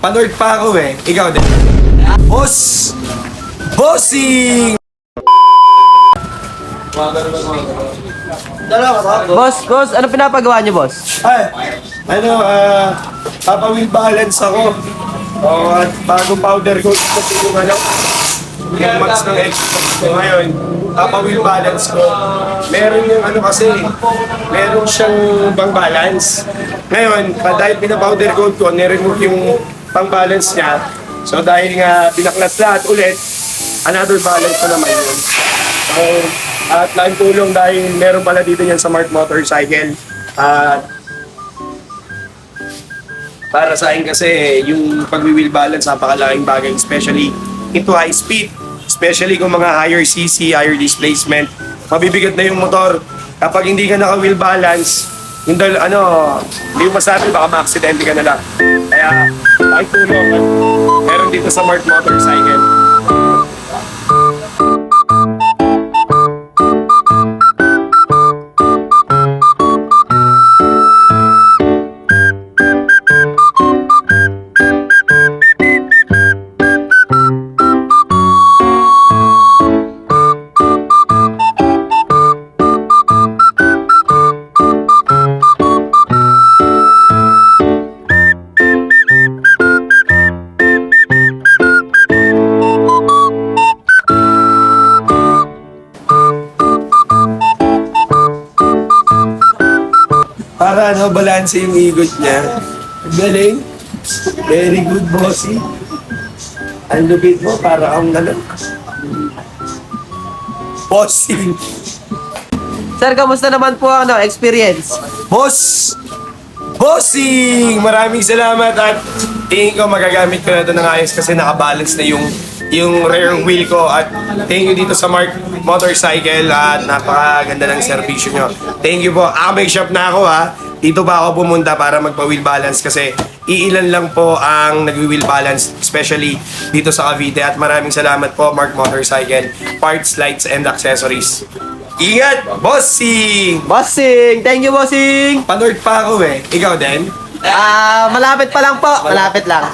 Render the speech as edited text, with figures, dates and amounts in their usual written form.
Panood pa ako eh. Ikaw din. Boss! Bossing! Boss, ano pinapagawa niyo, boss? Ay, Papa-wheel balance ako. At bagong powder coat kasi yung yung max ng Xbox ko ngayon. Papa-wheel balance ko. Meron yung meron siyang bang balance. Ngayon, dahil pinapowder coat ko, niremove yung pang balance niya. So dahil nga binaklas lahat ulit, another balance ko naman yun. So, at laking tulong dahil meron pala dito yan sa Mark Motorcycle. Para sa akin kasi yung pag-wheel balance napakalaking bagay, especially into high speed, especially kung mga higher CC, higher displacement, mabibigat na yung motor. Kapag hindi ka naka-wheel balance, hindi mo masabi, baka ma-aksidente ka na lang. Kaya laking tulong meron dito sa Mark Motorcycle. Para balance yung igot niya. Galing. Very good, bossy. Ang lupit mo, para kang bossing. Sir, kamusta naman po ang experience? Boss! Bossing! Maraming salamat at tingin ko magagamit ko na ito ng ayos kasi nakabalance na yung rear wheel ko at thank you dito sa Mark Motorcycle at napakaganda ng servisyo nyo. Thank you po. May shop na ako ha. Dito pa ako pumunta para magpa-wheel balance kasi iilan lang po ang nag-wheel balance, especially dito sa Cavite. At maraming salamat po Mark Motorcycle, parts, lights, and accessories. Ingat! Bossing! Bossing! Thank you, bossing! Panood pa ako eh. Ikaw din? Malapit pa lang po. Malapit lang.